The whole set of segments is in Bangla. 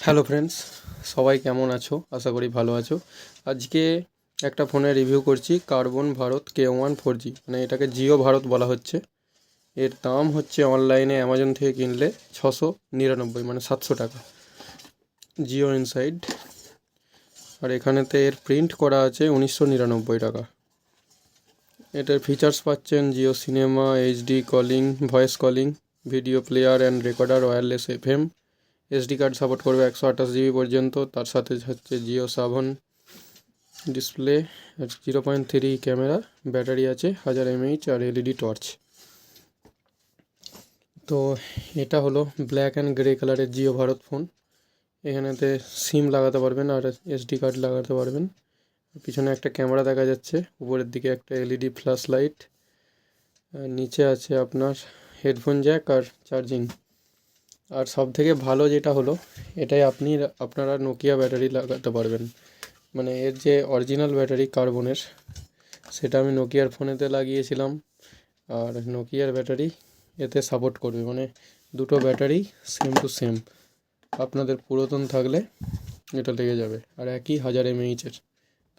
হ্যালো ফ্রেন্ডস, সবাই কেমন আছো? আশা করি ভালো আছো। আজকে একটা ফোনের রিভিউ করছি, কার্বন ভারত K1 4G, মানে এটাকে জিও ভারত বলা হচ্ছে। এর দাম হচ্ছে অনলাইনে অ্যামাজন থেকে কিনলে 699, মানে 700 টাকা, জিও ইনসাইড। আর এখানেতে এর প্রিন্ট করা আছে 1999 টাকা। এটার ফিচার্স পাচ্ছেন Jio cinema, HD calling, voice calling, video player and recorder, wireless FM, SD card support করবে 128 GB পর্যন্ত। তার সাথে হচ্ছে Jio Saavn display, 0.3 camera, battery আছে 1000 mAh আর এলইডি টর্চ। তো এটা হলো ব্ল্যাক অ্যান্ড গ্রে কালারের জিও ভারত ফোন। এখানেতে সিম লাগাতে পারবেন আর এসডি কার্ড লাগাতে পারবেন। পিছনে একটা ক্যামেরা দেখা যাচ্ছে, উপরের দিকে একটা এলইডি ফ্ল্যাশ লাইট, নিচে আছে আপনার হেডফোন জ্যাক আর চার্জিং। আর সব থেকে ভালো যেটা হলো, এটাই আপনারা নোকিয়া ব্যাটারি লাগাতে পারবেন। মানে এর যে অরিজিনাল ব্যাটারি কার্বনের, সেটা আমি নোকিয়ার ফোনেতে লাগিয়েছিলাম, আর নোকিয়ার ব্যাটারি এতে সাপোর্ট করবে। মানে দুটো ব্যাটারি সেম টু সেম। আপনাদের পুরাতন থাকলে এটা লেগে যাবে, আর একই 1000 mAh,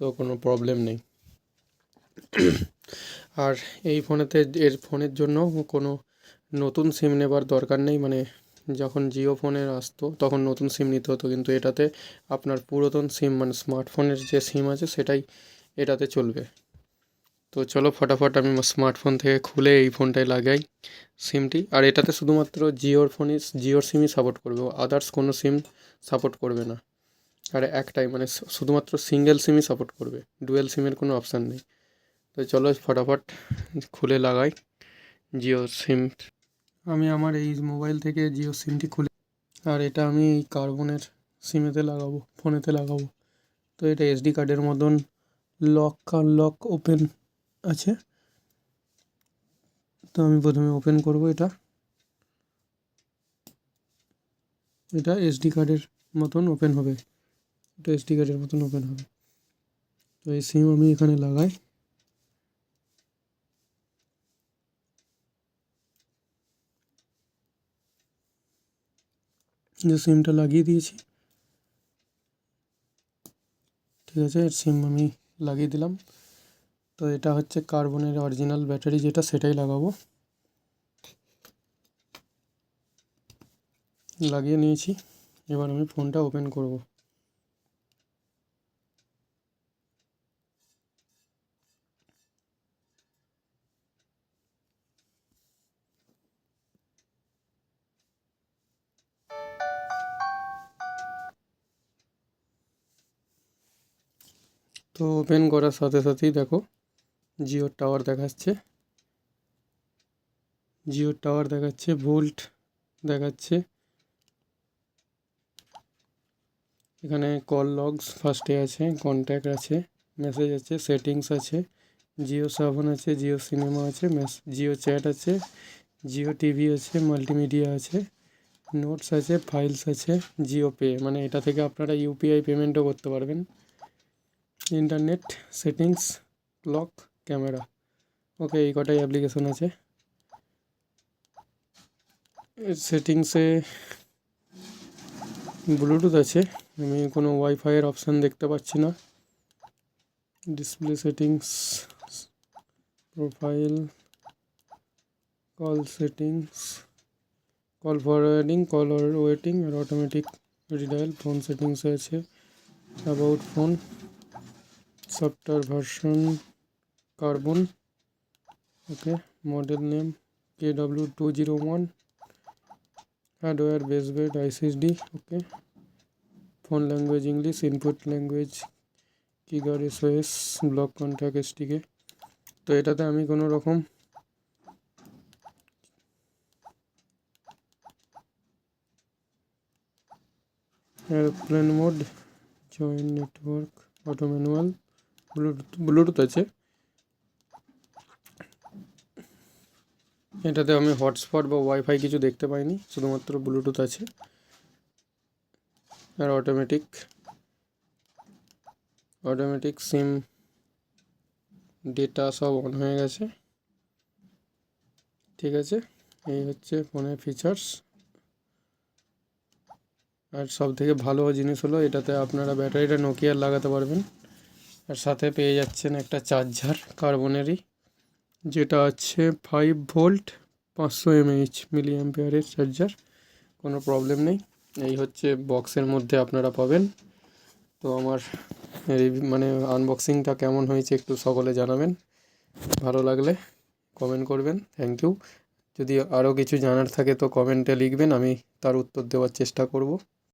তো কোনো প্রবলেম নেই। আর এই ফোনেতে এর ফোনের জন্য কোনো নতুন সিম নেবার দরকার নেই। মানে যখন জিও ফোনের আসতো তখন নতুন সিম নিতে হতো, কিন্তু এটাতে আপনার পুরাতন সিম, মানে স্মার্টফোনের যে সিম আছে সেটাই এটাতে চলবে। তো চলো ফটাফট আমি স্মার্টফোন থেকে খুলে এই ফোনটায় লাগাই সিমটি। আর এটাতে শুধুমাত্র জিওর সিমই সাপোর্ট করবে, আদার্স কোনো সিম সাপোর্ট করবে না। আর একটাই, মানে শুধুমাত্র সিঙ্গেল সিমই সাপোর্ট করবে, ডুয়েল সিমের কোনো অপশান নেই। তো চলো ফটাফট খুলে লাগাই জিও সিম। আমি আমার এই মোবাইল থেকে জিও সিমটি খুলে, আর এটা আমি এই কার্বনের সিমেতে লাগাবো, ফোনেতে লাগাবো। তো এটা এসডি কার্ডের মতন লক আনলক ওপেন আছে। তো আমি প্রথমে ওপেন করব এটা এসডি কার্ডের মতন ওপেন হবে। এটা এসডি কার্ডের মতন ওপেন হবে। তো এই সিম আমি এখানে লাগাই। যে সিমটা লাগিয়ে দিয়েছি, ঠিক আছে, এর সিম আমি লাগিয়ে দিলাম। তো এটা হচ্ছে কার্বনের অরিজিনাল ব্যাটারি, যেটা সেটাই লাগাবো। লাগিয়ে নিয়েছি, এবার আমি ফোনটা ওপেন করব। তো ওপেন করার সাথে সাথেই দেখো জিওর টাওয়ার দেখাচ্ছে, ভোল্ট দেখাচ্ছে। এখানে কল লগস ফার্স্টে আছে, কন্ট্যাক্ট আছে, মেসেজ আছে, সেটিংস আছে, জিও সাভন আছে, জিও সিনেমা আছে, জিও চ্যাট আছে, জিও টিভি আছে, মাল্টিমিডিয়া আছে, নোটস আছে, ফাইলস আছে, জিও পে, মানে এটা থেকে আপনারা ইউপিআই পেমেন্টও করতে পারবেন, ইন্টারনেট, সেটিংস, ক্লক, ক্যামেরা। ওকে, এই কটাই অ্যাপ্লিকেশন আছে। সেটিংসে ব্লুটুথ আছে, আমি কোনো ওয়াইফাইয়ের অপশান দেখতে পাচ্ছি না। Display settings, profile, call settings, call forwarding, call waiting আর অটোমেটিক রিডায়াল। ফোন সেটিংসে আছে about phone, software version Karbonn, okay, model name KW201, hardware baseband ISSD, okay, phone language English, input language কিগার SOS, ব্লক কন্ট্যাক্ট STK। তো এটাতে আমি কোনো রকম airplane mode, join network, auto manual, Bluetooth আছে। এটাতে আমি হটস্পট বা ওয়াইফাই কিছু দেখতে পাইনি, শুধুমাত্র ব্লুটুথ আছে। আর অটোমেটিক সিম ডেটা সব অন হয়ে গেছে, ঠিক আছে। এই হচ্ছে ফোনের ফিচার্স। আর সবথেকে ভালো জিনিস হলো এটাতে আপনারা ব্যাটারিটা নোকিয়ার লাগাতে পারবেন, আর সাথে পেয়ে যাচ্ছেন একটা চার্জার কার্বনেরই, যেটা আছে 5 ভোল্ট 500 mAh মিলি অ্যাম্পিয়ারের চার্জার, কোনো প্রবলেম নেই। এই হচ্ছে বক্সের মধ্যে আপনারা পাবেন। তো আমার এই মানে আনবক্সিংটা কেমন হয়েছে একটু সকলে জানাবেন, ভালো লাগলে কমেন্ট করবেন। Thank you. যদি আরও কিছু জানার থাকে তো কমেন্টে লিখবেন, আমি তার উত্তর দেওয়ার চেষ্টা করব।